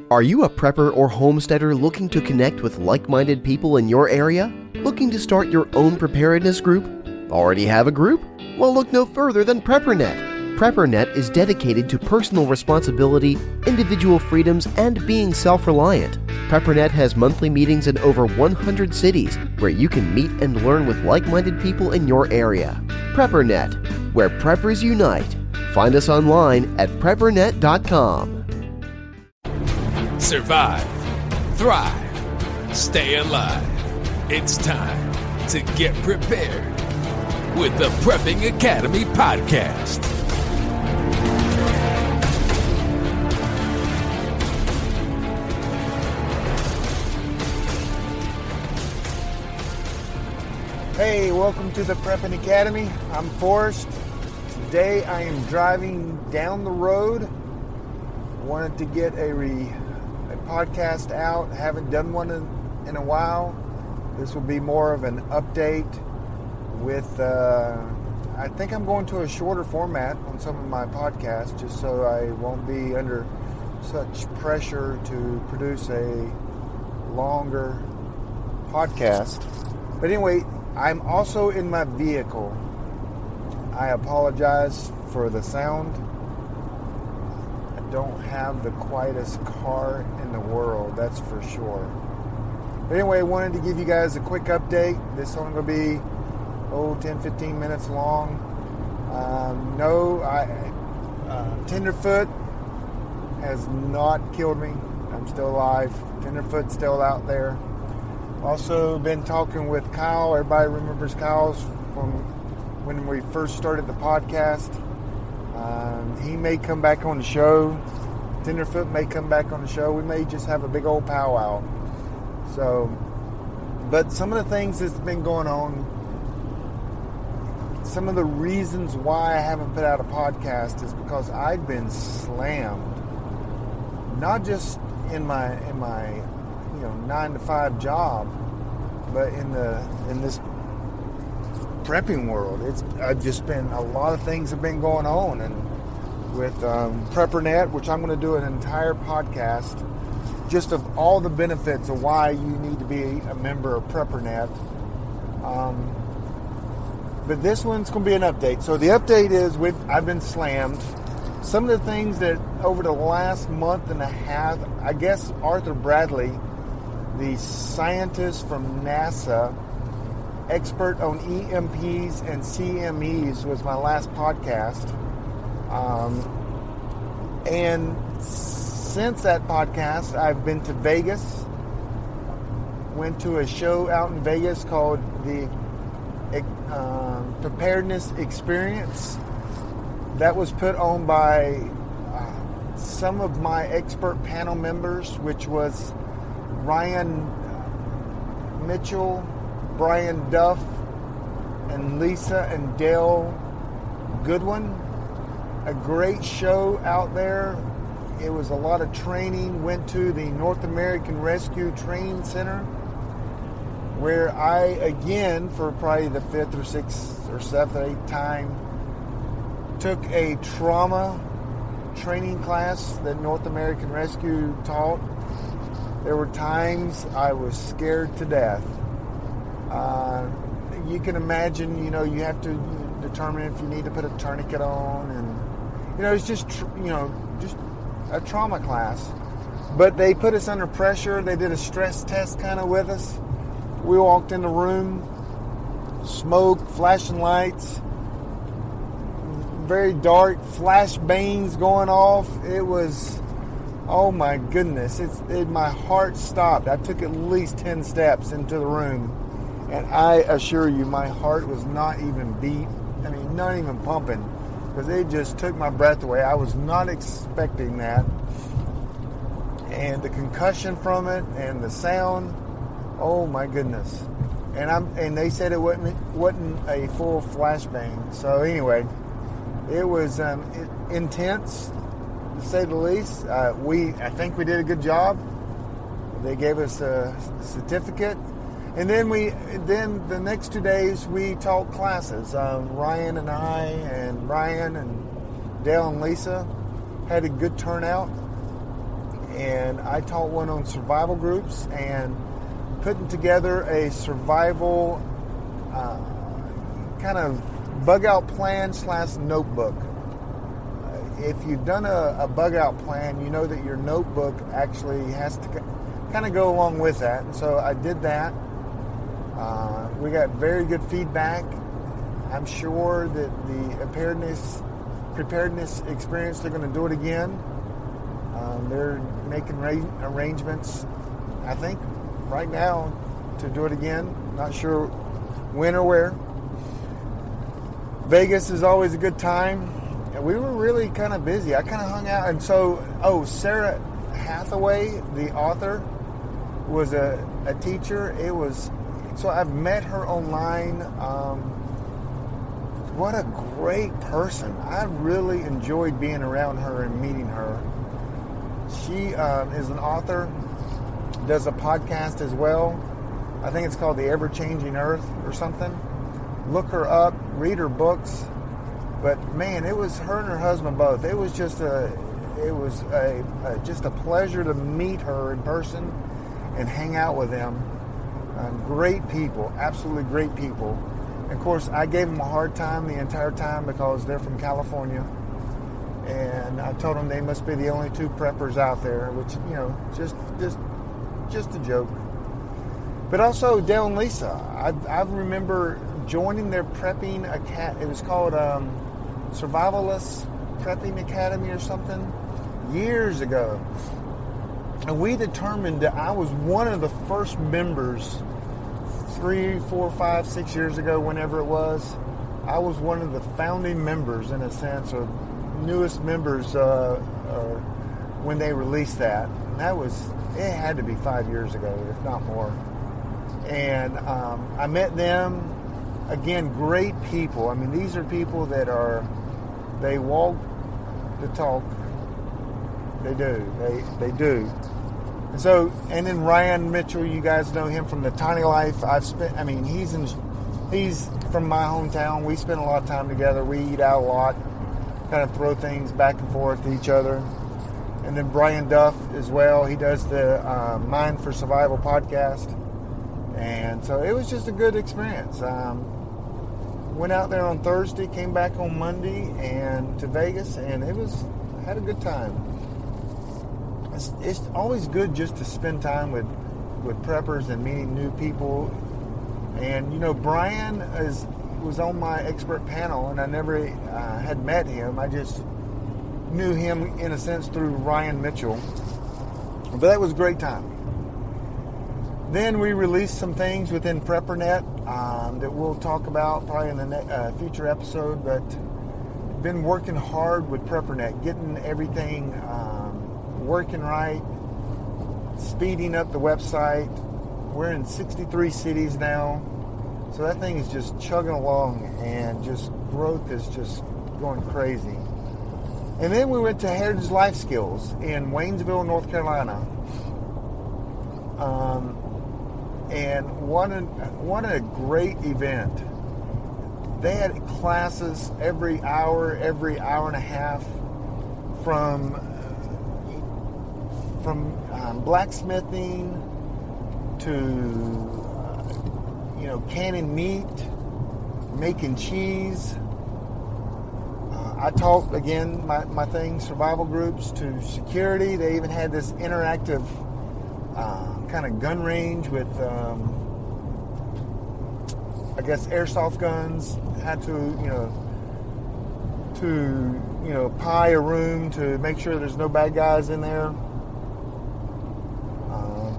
Are you a prepper or homesteader looking to connect with like-minded people in your area? Looking to start your own preparedness group? Already have a group? Well, look no further than PrepperNet. PrepperNet is dedicated to personal responsibility, individual freedoms, and being self-reliant. PrepperNet has monthly meetings in over 100 cities where you can meet and learn with like-minded people in your area. PrepperNet, where preppers unite. Find us online at preppernet.com. Survive, thrive, stay alive. It's time to get prepared with the Prepping Academy podcast. Hey, welcome to the Prepping Academy. I'm Forrest. Today I am driving down the road. Wanted to get a podcast out. Haven't done one in a while. This will be more of an update with, I think I'm going to a shorter format on some of my podcasts just so I won't be under such pressure to produce a longer podcast. But anyway, I'm also in my vehicle. I apologize for the sound. Don't have the quietest car in the world, that's for sure. But anyway, I wanted to give you guys a quick update. This is only going to be 10-15 minutes long. Tenderfoot has not killed me. I'm still alive. Tenderfoot's still out there. Also been talking with Kyle. Everybody remembers Kyle's from when we first started the podcast. He may come back on the show. Tenderfoot may come back on the show. We may just have a big old powwow. So, but some of the things that's been going on, some of the reasons why I haven't put out a podcast is because I've been slammed. Not just in my 9-to-5 job, but in this prepping world. I've just been, a lot of things have been going on, and with PrepperNet, which I'm going to do an entire podcast just of all the benefits of why you need to be a member of PrepperNet. But this one's going to be an update. So the update is I've been slammed. Some of the things that over the last month and a half, I guess Arthur Bradley, the scientist from NASA, expert on EMPs and CMEs, was my last podcast. And since that podcast, I've been to Vegas. Went to a show out in Vegas called the Preparedness Experience. That was put on by some of my expert panel members, which was Ryan Mitchell, Brian Duff, and Lisa and Dale Goodwin. A great show out there. It was a lot of training. Went to the North American Rescue Training Center, where I, again, for probably the 5th or 6th or 7th or 8th time, took a trauma training class that North American Rescue taught. There were times I was scared to death. You can imagine, you have to determine if you need to put a tourniquet on, and it's just just a trauma class. But they put us under pressure. They did a stress test kind of with us. We walked in the room, smoke, flashing lights, very dark, flash bangs going off. It was, oh my goodness, my heart stopped. I took at least 10 steps into the room, and I assure you, my heart was not even not even pumping, because it just took my breath away. I was not expecting that. And the concussion from it and the sound, oh my goodness. And they said it wasn't a full flashbang. So anyway, it was intense, to say the least. I think we did a good job. They gave us a certificate. And then the next 2 days we taught classes. Ryan and I and Dale and Lisa had a good turnout. and I taught one on survival groups and putting together a survival kind of bug out plan / notebook. If you've done a bug out plan, you know that your notebook actually has to kind of go along with that. And so I did that. We got very good feedback. I'm sure that the preparedness experience, they're going to do it again. They're making arrangements, I think, right now to do it again. Not sure when or where. Vegas is always a good time. And we were really kind of busy. I kind of hung out. And so, Sarah Hathaway, the author, was a teacher. So I've met her online. What a great person. I really enjoyed being around her and meeting her. She is an author, does a podcast as well. I think it's called The Ever-Changing Earth or something. Look her up, read her books. But man, it was her and her husband both. It was just a pleasure to meet her in person and hang out with them. Great people, absolutely great people. And of course, I gave them a hard time the entire time because they're from California, and I told them they must be the only two preppers out there, which just a joke. But also Dale and Lisa, I remember joining their prepping academy. It was called Survivalist Prepping Academy or something years ago. And we determined that I was one of the first members 3, 4, 5, 6 years ago, whenever it was. I was one of the founding members, in a sense, or newest members when they released that. And it had to be 5 years ago, if not more. And I met them. Again, great people. I mean, these are people that they walk the talk. They do. And so, and then Ryan Mitchell, you guys know him from the Tiny Life. He's from my hometown. We spend a lot of time together. We eat out a lot, kind of throw things back and forth to each other. And then Brian Duff as well. He does the Mind for Survival podcast. And so it was just a good experience. Went out there on Thursday, came back on Monday and to Vegas, and had a good time. It's always good just to spend time with preppers and meeting new people. And Brian was on my expert panel, and I never had met him. I just knew him in a sense through Ryan Mitchell. But that was a great time. Then we released some things within PrepperNet that we'll talk about probably in the future episode. But been working hard with PrepperNet, getting everything working right, speeding up the website. We're in 63 cities now, so that thing is just chugging along, and just growth is just going crazy. And then we went to Heritage Life Skills in Waynesville, North Carolina. And what a great event. They had classes every hour and a half, from blacksmithing to canning meat, making cheese. I taught, again, my thing, survival groups, to security. They even had this interactive kind of gun range with airsoft guns. Had to pie a room to make sure there's no bad guys in there.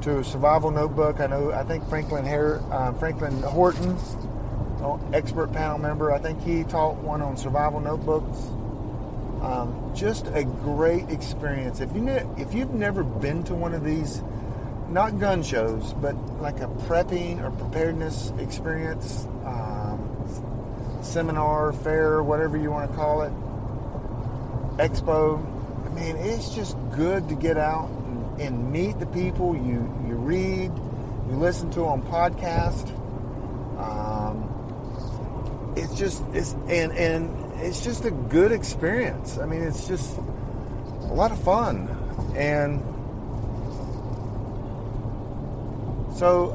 To a survival notebook. I think Franklin Horton, expert panel member, I think he taught one on survival notebooks. Just a great experience. If you've never been to one of these, not gun shows, but like a prepping or preparedness experience, seminar, fair, whatever you want to call it, expo, it's just good to get out and meet the people you read, you listen to on podcast. It's just a good experience. It's just a lot of fun. And So,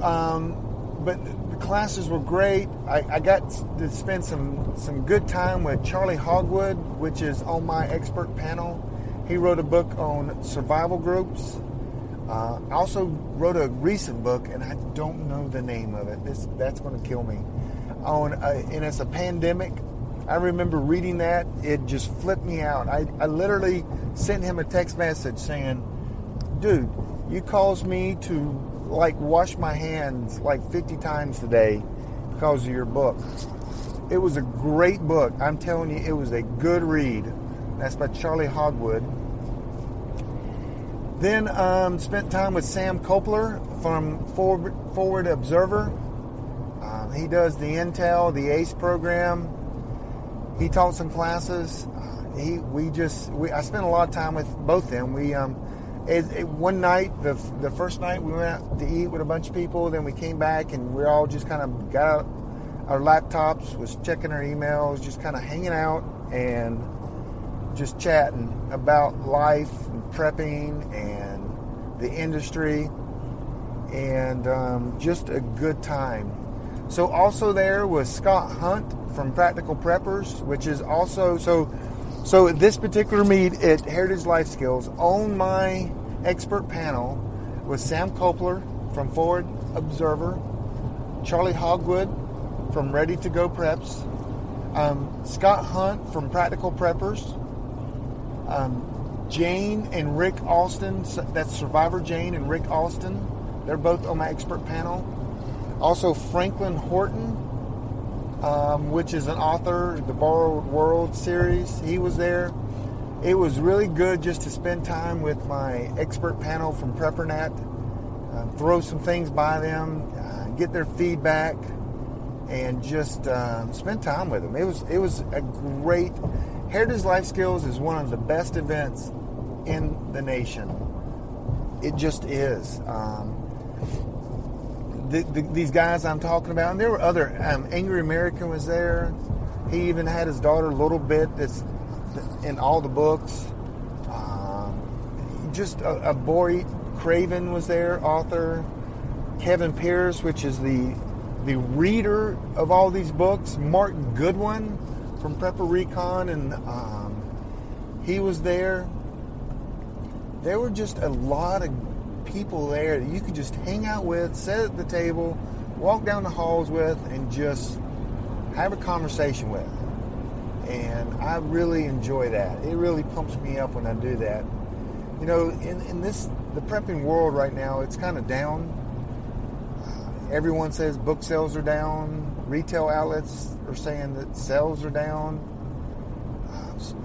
but the classes were great. I got to spend some good time with Charlie Hogwood, which is on my expert panel. He wrote a book on survival groups. I also wrote a recent book, and I don't know the name of it. That's going to kill me. And it's a pandemic. I remember reading that. It just flipped me out. I literally sent him a text message saying, dude, you caused me to wash my hands 50 times today because of your book. It was a great book. I'm telling you, it was a good read. That's by Charlie Hogwood. Then spent time with Sam Kopler from Forward Observer. He does the Intel, the ACE program. He taught some classes. I spent a lot of time with both of them. One night, the first night, we went out to eat with a bunch of people. Then we came back and we all just kind of got out our laptops, was checking our emails, just kind of hanging out and just chatting about life and prepping and the industry, and just a good time. So also there was Scott Hunt from Practical Preppers, which is also so at this particular meet at Heritage Life Skills, on my expert panel was Sam Kopler from Forward Observer, Charlie Hogwood from Ready to Go Preps, Scott Hunt from Practical Preppers, Jane and Rick Alston, that's Survivor Jane and Rick Alston, they're both on my expert panel. Also Franklin Horton, which is an author, the Borrowed World series, he was there. It was really good just to spend time with my expert panel from PrepperNet, throw some things by them, get their feedback, and just spend time with them. It was a great. Heritage Life Skills is one of the best events in the nation. It just is. These guys I'm talking about, and there were other. Angry American was there. He even had his daughter Little Bit that's in all the books. Just a boy. Craven was there, author. Kevin Pierce, which is the reader of all these books. Mark Goodwin from Prepper Recon, and he was there. There were just a lot of people there that you could just hang out with, sit at the table, walk down the halls with, and just have a conversation with. And I really enjoy that. It really pumps me up when I do that. You know, in the prepping world right now, it's kind of down. Everyone says book sales are down. Retail outlets are saying that sales are down.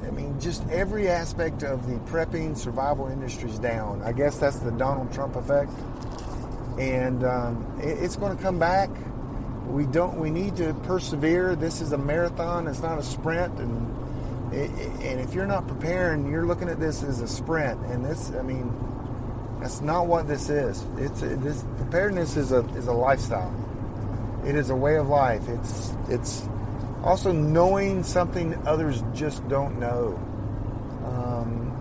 I mean, just every aspect of the prepping survival industry is down. I guess that's the Donald Trump effect. And it's going to come back. We need to persevere. This is a marathon. It's not a sprint. And if you're not preparing, you're looking at this as a sprint. And that's not what this is. This preparedness is a lifestyle. It is a way of life. It's also knowing something others just don't know.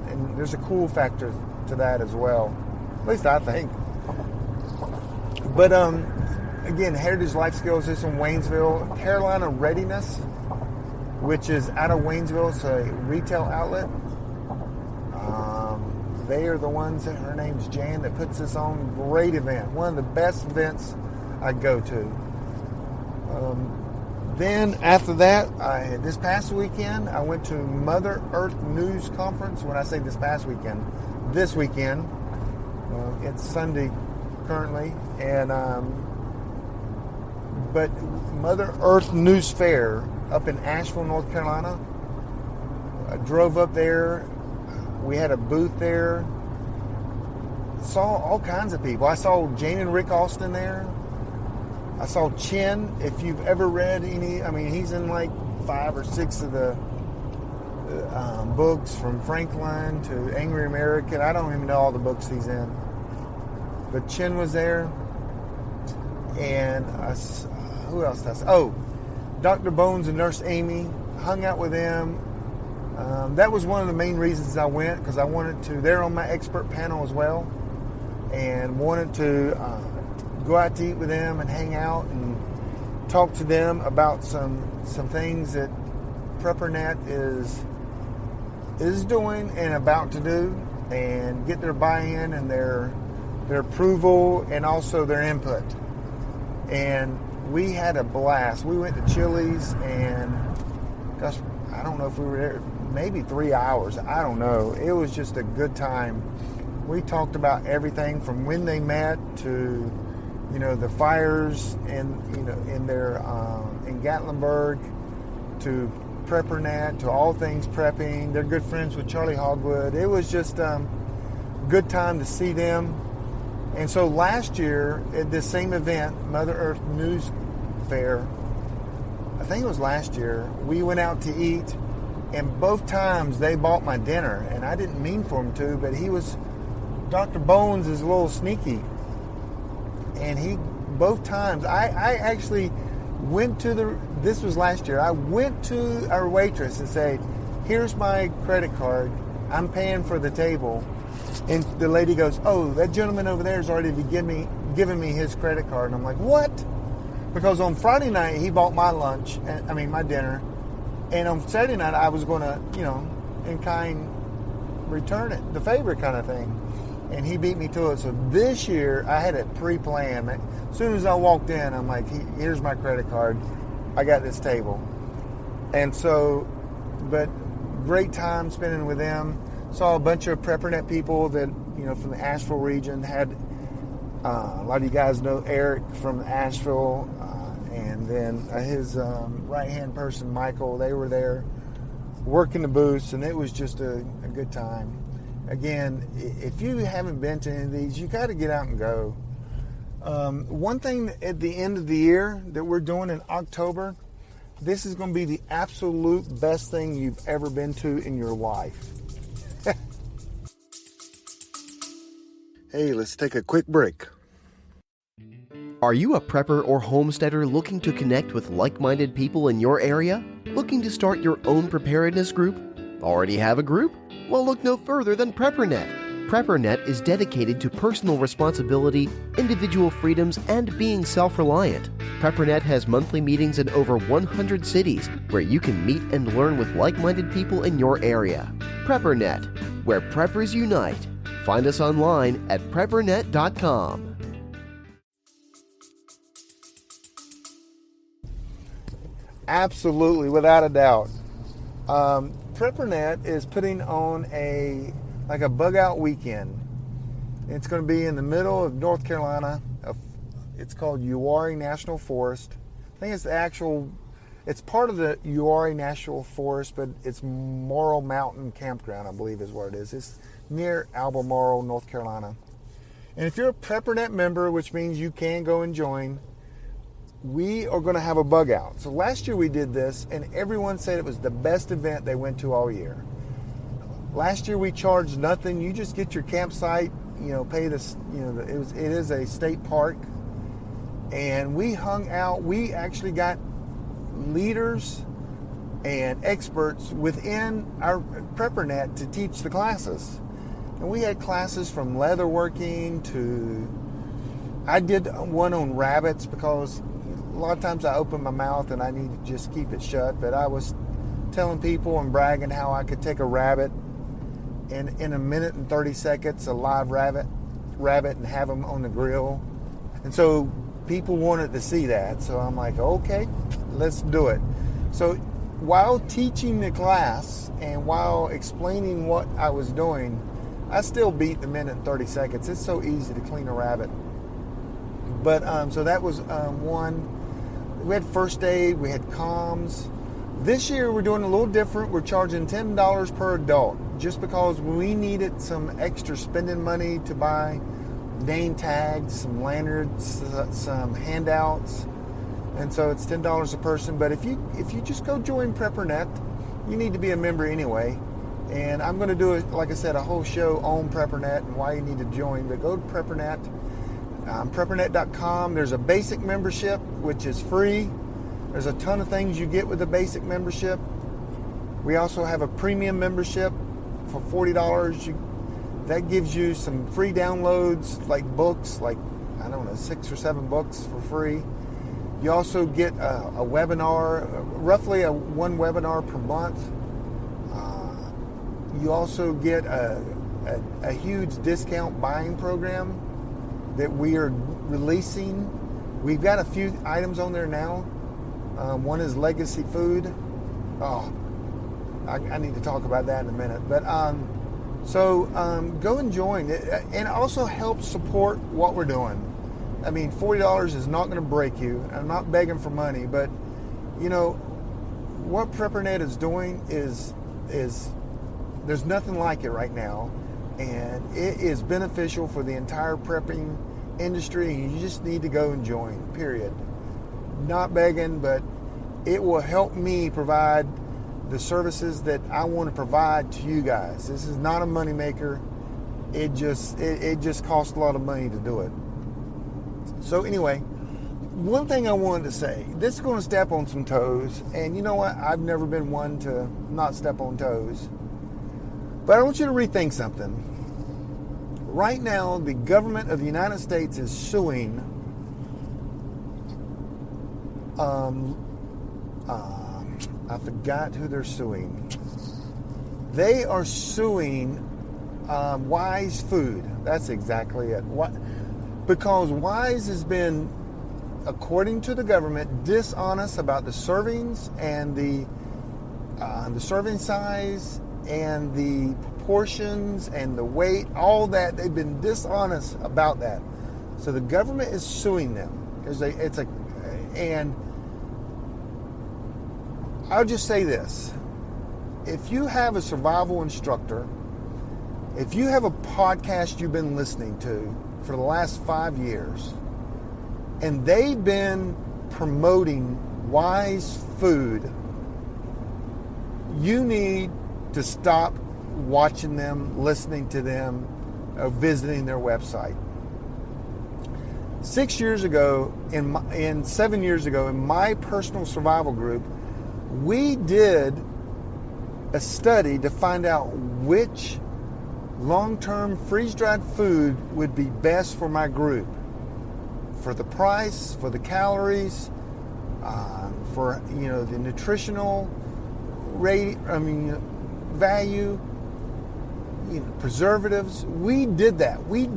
And there's a cool factor to that as well. At least I think. But again, Heritage Life Skills is in Waynesville. Carolina Readiness, which is out of Waynesville. It's a retail outlet. They are the ones that, her name's Jan, that puts this on. Great event. One of the best events I go to. Then after that, this past weekend, I went to Mother Earth News Conference. When I say this past weekend, this weekend. It's Sunday currently. And but Mother Earth News Fair up in Asheville, North Carolina. I drove up there. We had a booth there. Saw all kinds of people. I saw Jane and Rick Alston there. I saw Chin. If you've ever read any, he's in like 5 or 6 of the books, from Franklin to Angry American. I don't even know all the books he's in. But Chin was there. And who else did I see? Oh, Dr. Bones and Nurse Amy. Hung out with them. That was one of the main reasons I went, because I wanted to. They're on my expert panel as well, and wanted to go out to eat with them and hang out and talk to them about some things that PrepperNet is doing and about to do, and get their buy-in and their approval and also their input. And we had a blast. We went to Chili's, and gosh, I don't know if we were there maybe 3 hours. I don't know. It was just a good time. We talked about everything from when they met to, the fires in Gatlinburg, to PrepperNet, to all things prepping. They're good friends with Charlie Hogwood. It was just a good time to see them. And so last year at this same event, Mother Earth News Fair, I think it was last year, we went out to eat, and both times they bought my dinner, and I didn't mean for them to, but Dr. Bones is a little sneaky. And both times, I actually went to this was last year, I went to our waitress and said, here's my credit card, I'm paying for the table. And the lady goes, oh, that gentleman over there has already given me his credit card. And I'm like, what? Because on Friday night, he bought my my dinner. And on Saturday night, I was going to, in kind, return it, the favor kind of thing. And he beat me to it. So this year, I had it pre-planned. As soon as I walked in, I'm like, here's my credit card. I got this table. And so, but great time spending with them. Saw a bunch of PrepperNet people that, from the Asheville region. Had a lot of you guys know Eric from Asheville, and then his right-hand person, Michael. They were there working the booths, and it was just a good time. Again, if you haven't been to any of these, you got to get out and go. One thing at the end of the year that we're doing in October, this is going to be the absolute best thing you've ever been to in your life. Hey, let's take a quick break. Are you a prepper or homesteader looking to connect with like-minded people in your area? Looking to start your own preparedness group? Already have a group? Well, look no further than PrepperNet. PrepperNet is dedicated to personal responsibility, individual freedoms, and being self-reliant. PrepperNet has monthly meetings in over 100 cities where you can meet and learn with like-minded people in your area. PrepperNet, where preppers unite. Find us online at preppernet.com. Absolutely, without a doubt. PrepperNet is putting on a bug out weekend. It's going to be in the middle of North Carolina. It's called Uwharrie National Forest. I think it's part of the Uwharrie National Forest, but it's Morrow Mountain Campground, I believe is where it is. It's near Albemarle, North Carolina. And if you're a PrepperNet member, which means you can go and join, we are going to have a bug out. So last year we did this, and everyone said it was the best event they went to all year. Last year we charged nothing. You just get your campsite, pay this, it is a state park. And we hung out. We actually got leaders and experts within our PrepperNet to teach the classes. And we had classes from leatherworking to, I did one on rabbits because a lot of times I open my mouth and I need to just keep it shut. But I was telling people and bragging how I could take a rabbit and in a minute and 30 seconds, a live rabbit, and have them on the grill. And so people wanted to see that. So I'm like, okay, let's do it. So while teaching the class and while explaining what I was doing, I still beat the minute and 30 seconds. It's so easy to clean a rabbit. But so that was one. We had first aid, we had comms. This year we're doing a little different. We're charging $10 per adult just because we needed some extra spending money to buy name tags, some lanyards, some handouts. And so it's $10 a person. But if you just go join PrepperNet, you need to be a member anyway. And I'm going to do, like I said, a whole show on PrepperNet and why you need to join. But go to PrepperNet, preppernet.com. There's a basic membership, which is free. There's a ton of things you get with the basic membership. We also have a premium membership for $40. That gives you some free downloads, like books, like I don't know, 6 or 7 books for free. You also get a webinar, roughly one webinar per month. You also get a huge discount buying program that we are releasing. We've got a few items on there now. One is legacy food. Oh, I need to talk about that in a minute. But so go and join. And it also helps support what we're doing. I mean, $40 is not going to break you. I'm not begging for money, but you know what PrepperNet is doing is there's nothing like it right now, and it is beneficial for the entire prepping industry. And you just need to go and join. Period. Not begging, but it will help me provide the services that I want to provide to you guys. This is not a moneymaker. It just costs a lot of money to do it. So anyway, one thing I wanted to say, this is going to step on some toes, and you know what? I've never been one to not step on toes. But I want you to rethink something. Right now, the government of the United States is suing I forgot who they're suing. They are suing Wise Food. That's exactly it. Because Wise has been, according to the government, dishonest about the servings and the serving size and the proportions and the weight, all that. They've been dishonest about that. So the government is suing them. And I'll just say this. If you have a survival instructor, if you have a podcast you've been listening to for the last 5 years, and they've been promoting Wise Food, you need to stop watching them, listening to them, or visiting their website. 7 years ago, in my personal survival group, we did a study to find out which long-term freeze-dried food would be best for my group, for the price, for the calories, for the nutritional value, preservatives. We did that. We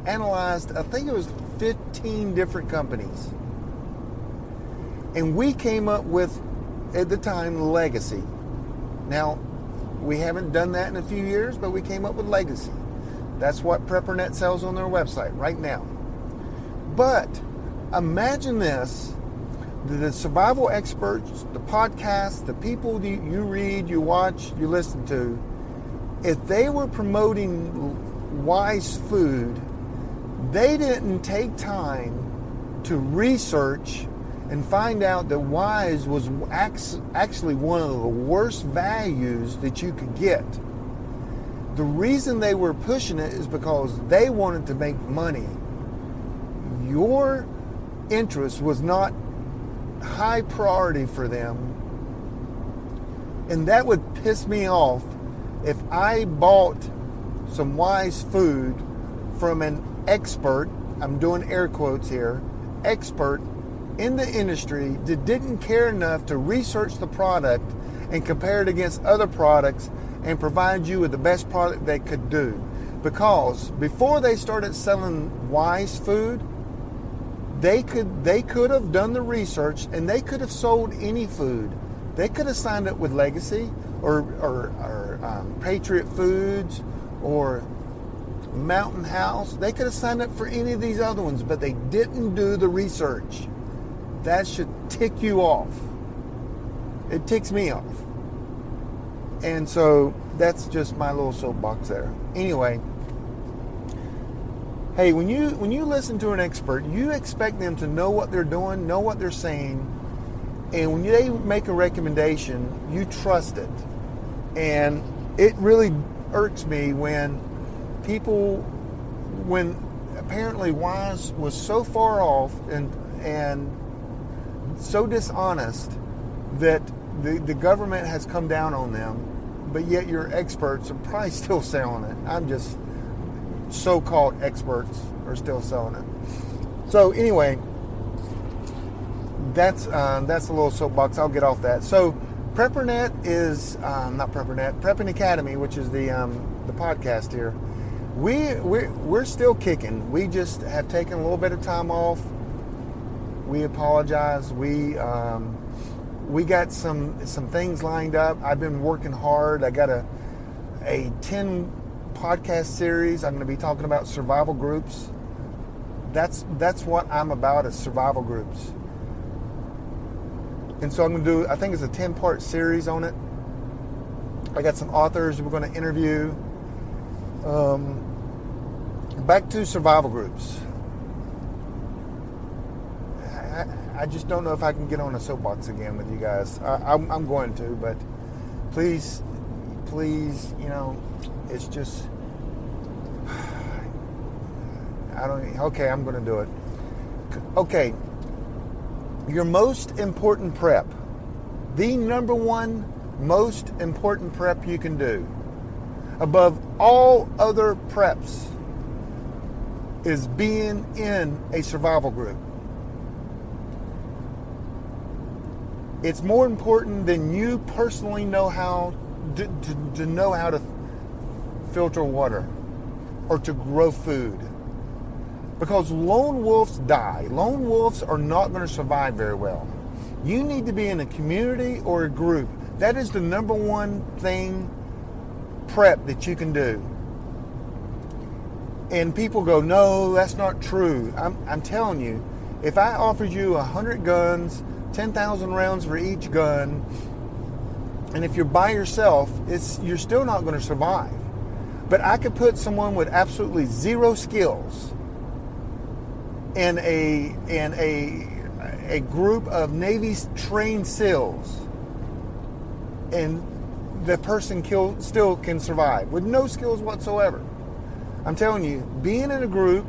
analyzed, I think it was 15 different companies, and we came up with, at the time, Legacy. Now, we haven't done that in a few years, but we came up with Legacy. That's what PrepperNet sells on their website right now. But imagine this, the survival experts, the podcasts, the people that you read, you watch, you listen to, if they were promoting Wise Food, they didn't take time to research and find out that Wise was actually one of the worst values that you could get. The reason they were pushing it is because they wanted to make money. Your interest was not high priority for them, and that would piss me off if I bought some Wise Food from an expert, I'm doing air quotes here, expert in the industry that didn't care enough to research the product and compare it against other products and provide you with the best product they could do. Because before they started selling Wise Food, they could have done the research, and they could have sold any food. They could have signed up with Legacy or Patriot Foods or Mountain House. They could have signed up for any of these other ones, but they didn't do the research. That should tick you off. It ticks me off. And so that's just my little soapbox there. Anyway, hey, when you listen to an expert, you expect them to know what they're doing, know what they're saying, and when they make a recommendation, you trust it. And it really irks me when apparently Wise was so far off and so dishonest that the government has come down on them, but yet your experts are probably still selling it. I'm just so-called experts. are still selling it. So anyway, that's a little soapbox. I'll get off that. So PrepperNet is not PrepperNet, Prepping Academy, which is the podcast here. We're still kicking. We just have taken a little bit of time off. We apologize. We got some things lined up. I've been working hard. I got a 10 podcast series. I'm going to be talking about survival groups. That's what I'm about, is survival groups. And so I'm going to do, I think it's a 10-part series on it. I got some authors we're going to interview. Back to survival groups. I just don't know if I can get on a soapbox again with you guys. I'm going to, but please, it's just, okay, I'm going to do it. Okay, your most important prep, the number one most important prep you can do, above all other preps, is being in a survival group. It's more important than you personally know how to know how to filter water or to grow food. Because lone wolves die. Lone wolves are not going to survive very well. You need to be in a community or a group. That is the number one thing, prep, that you can do. And people go, no, that's not true. I'm telling you, if I offered you 100 guns, 10,000 rounds for each gun, and if you're by yourself, you're still not going to survive. But I could put someone with absolutely zero skills in a group of Navy trained SEALs, and the person still can survive with no skills whatsoever. I'm telling you, being in a group,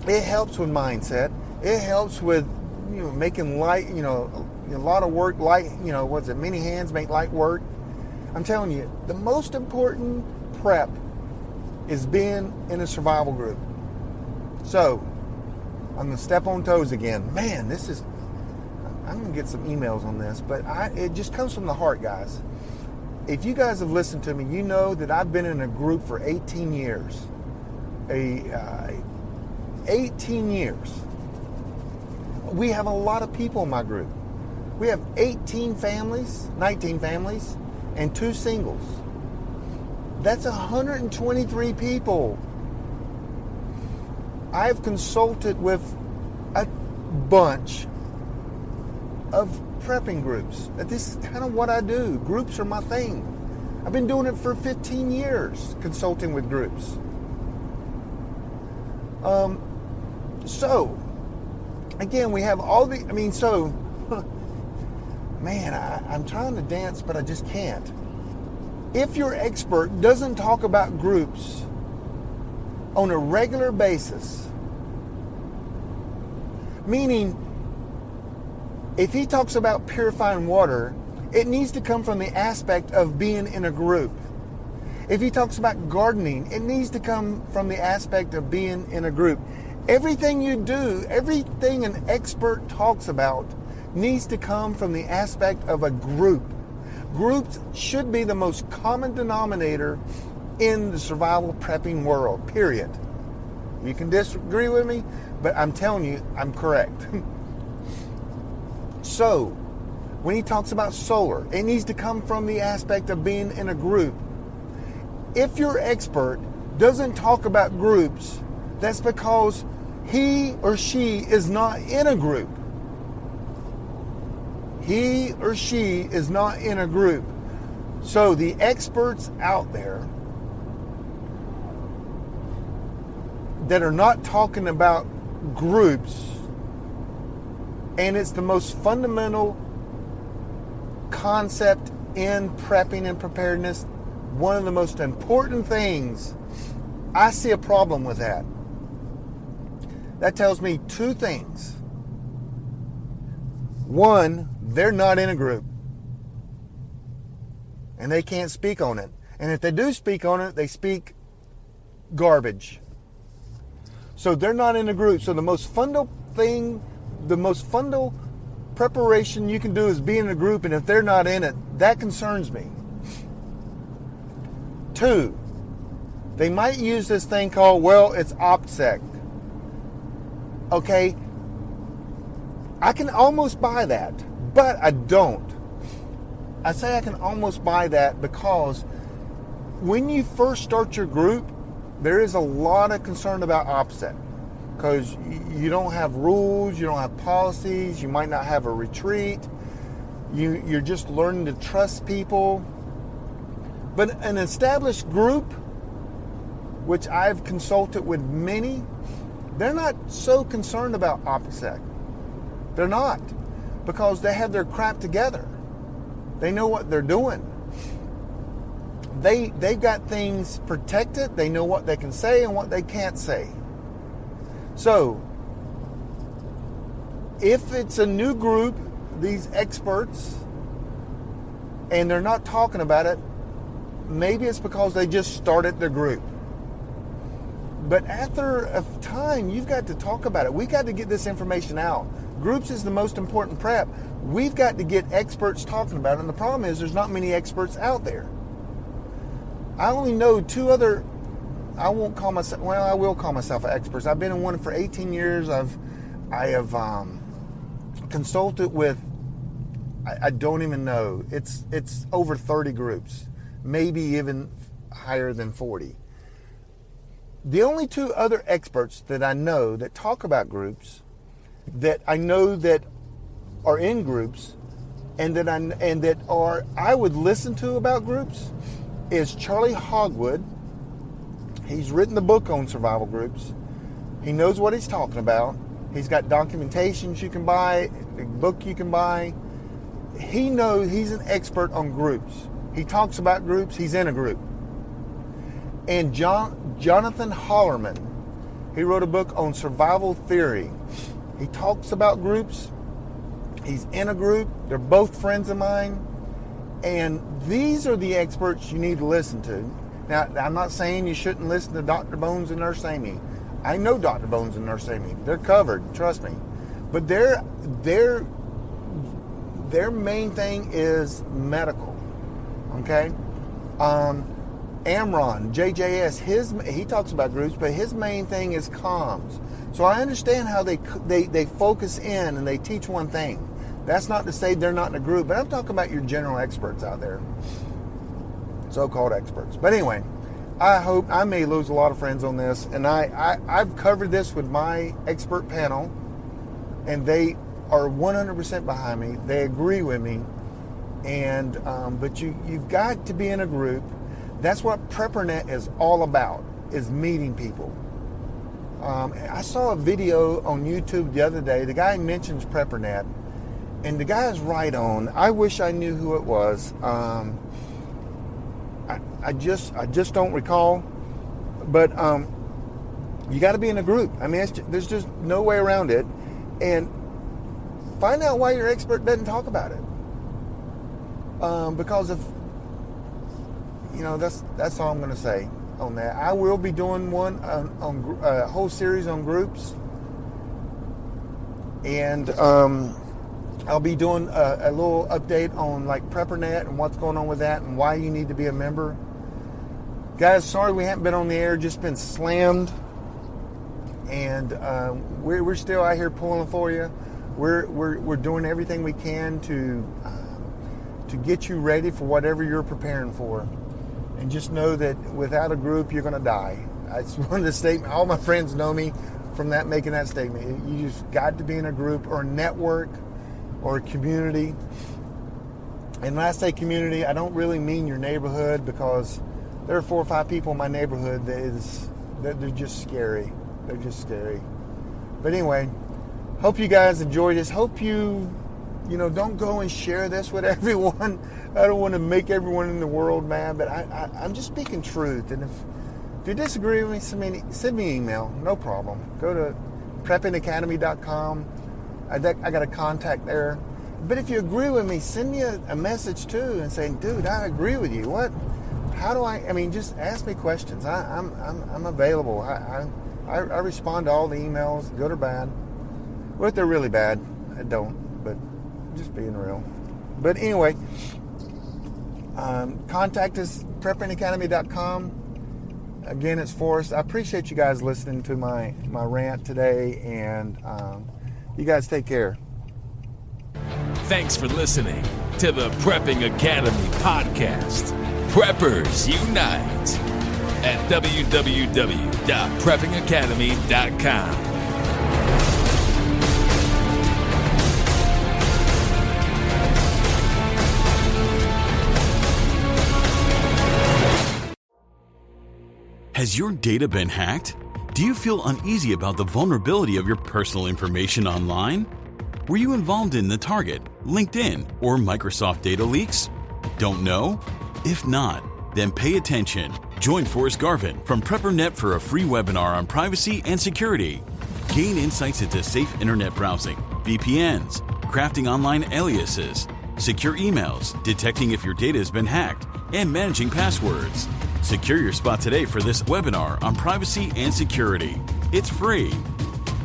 it helps with mindset. It helps with making light, a lot of work light. Many hands make light work. I'm telling you, the most important prep is being in a survival group. So I'm going to step on toes again. Man, I'm going to get some emails on this, but it just comes from the heart, guys. If you guys have listened to me, you know that I've been in a group for 18 years. 18 years. We have a lot of people in my group. We have 19 families, and 2 singles. That's 123 people. I've consulted with a bunch of prepping groups. This is kind of what I do. Groups are my thing. I've been doing it for 15 years, consulting with groups. So, again, we have all the, man, I'm trying to dance, but I just can't. If your expert doesn't talk about groups on a regular basis, meaning if he talks about purifying water, it needs to come from the aspect of being in a group. If he talks about gardening, it needs to come from the aspect of being in a group. Everything you do, everything an expert talks about needs to come from the aspect of a group. Groups should be the most common denominator in the survival prepping world, period. You can disagree with me, but I'm telling you, I'm correct. So, when he talks about solar, it needs to come from the aspect of being in a group. If your expert doesn't talk about groups, that's because he or she is not in a group. He or she is not in a group. So the experts out there that are not talking about groups, and it's the most fundamental concept in prepping and preparedness, one of the most important things, I see a problem with that. That tells me 2 things. One, they're not in a group, and they can't speak on it. And if they do speak on it, they speak garbage. So they're not in a group. So the most fundal preparation you can do is be in a group, and if they're not in it, that concerns me. 2, they might use this thing called, well, it's OPSEC. Okay, I can almost buy that, but I don't. I say I can almost buy that because when you first start your group, there is a lot of concern about OPSEC because you don't have rules, you don't have policies, you might not have a retreat, you're just learning to trust people. But an established group, which I've consulted with many, they're not so concerned about OPSEC. They're not, because they have their crap together. They know what they're doing. They've got things protected. They know what they can say and what they can't say. So, if it's a new group, these experts, and they're not talking about it, maybe it's because they just started their group. But after a time, you've got to talk about it. We've got to get this information out. Groups is the most important prep. We've got to get experts talking about it. And the problem is there's not many experts out there. I only know 2 other, I will call myself an expert. I've been in one for 18 years. I have consulted with, I don't even know. It's over 30 groups, maybe even higher than 40. The only 2 other experts that I know that talk about groups, that I know that are in groups, and that I would listen to about groups, is Charlie Hogwood. He's written the book on survival groups. He knows what he's talking about. He's got documentations you can buy, a book you can buy. He knows, he's an expert on groups. He talks about groups. He's in a group. And Jonathan Hollerman, he wrote a book on survival theory. He talks about groups. He's in a group. They're both friends of mine. And these are the experts you need to listen to. Now, I'm not saying you shouldn't listen to Dr. Bones and Nurse Amy. I know Dr. Bones and Nurse Amy. They're covered, trust me. But their main thing is medical. Okay? Amron, JJS, he talks about groups, but his main thing is comms. So I understand how they focus in and they teach one thing. That's not to say they're not in a group, but I'm talking about your general experts out there. So-called experts. But anyway, I hope I may lose a lot of friends on this, and I've covered this with my expert panel, and they are 100% behind me. They agree with me, and but you've got to be in a group. That's what PrepperNet is all about, is meeting people. I saw a video on YouTube the other day. The guy mentions PrepperNet, and the guy's right on. I wish I knew who it was. I just don't recall. But you got to be in a group. I mean, there's just no way around it. And find out why your expert doesn't talk about it. Because if that's all I'm going to say on that. I will be doing one on a whole series on groups, and I'll be doing a little update on like PrepperNet and what's going on with that and why you need to be a member. Guys, sorry we haven't been on the air, just been slammed, and we're still out here pulling for you. We're doing everything we can to get you ready for whatever you're preparing for. And just know that without a group, you're going to die. That's one of the statements. All my friends know me from that, making that statement. You just got to be in a group or a network or a community. And when I say community, I don't really mean your neighborhood, because there are 4 or 5 people in my neighborhood that they're just scary. They're just scary. But anyway, hope you guys enjoy this. Hope you don't go and share this with everyone. I don't want to make everyone in the world mad, but I'm just speaking truth. And if you disagree with me, send me an email. No problem. Go to preppingacademy.com. I got a contact there. But if you agree with me, send me a message too and say, dude, I agree with you. How do I mean, just ask me questions. I'm available. I respond to all the emails, good or bad. Well, if they're really bad, I don't, but just being real. But anyway, contact us, preppingacademy.com. Again, it's Forrest. I appreciate you guys listening to my rant today, and you guys take care. Thanks for listening to the Prepping Academy podcast. Preppers Unite at www.preppingacademy.com. Has your data been hacked? Do you feel uneasy about the vulnerability of your personal information online? Were you involved in the Target, LinkedIn, or Microsoft data leaks? Don't know? If not, then pay attention. Join Forrest Garvin from PrepperNet for a free webinar on privacy and security. Gain insights into safe internet browsing, VPNs, crafting online aliases, secure emails, detecting if your data has been hacked, and managing passwords. Secure your spot today for this webinar on privacy and security. It's free.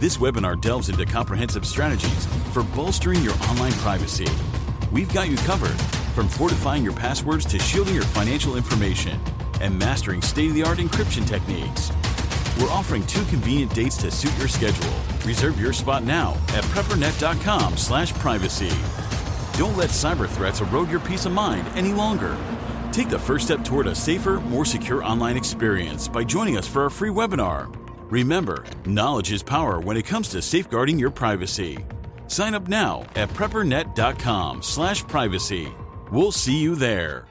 This webinar delves into comprehensive strategies for bolstering your online privacy. We've got you covered, from fortifying your passwords to shielding your financial information and mastering state-of-the-art encryption techniques. We're offering 2 convenient dates to suit your schedule. Reserve your spot now at preppernet.com/privacy. Don't let cyber threats erode your peace of mind any longer. Take the first step toward a safer, more secure online experience by joining us for our free webinar. Remember, knowledge is power when it comes to safeguarding your privacy. Sign up now at preppernet.com/privacy. We'll see you there.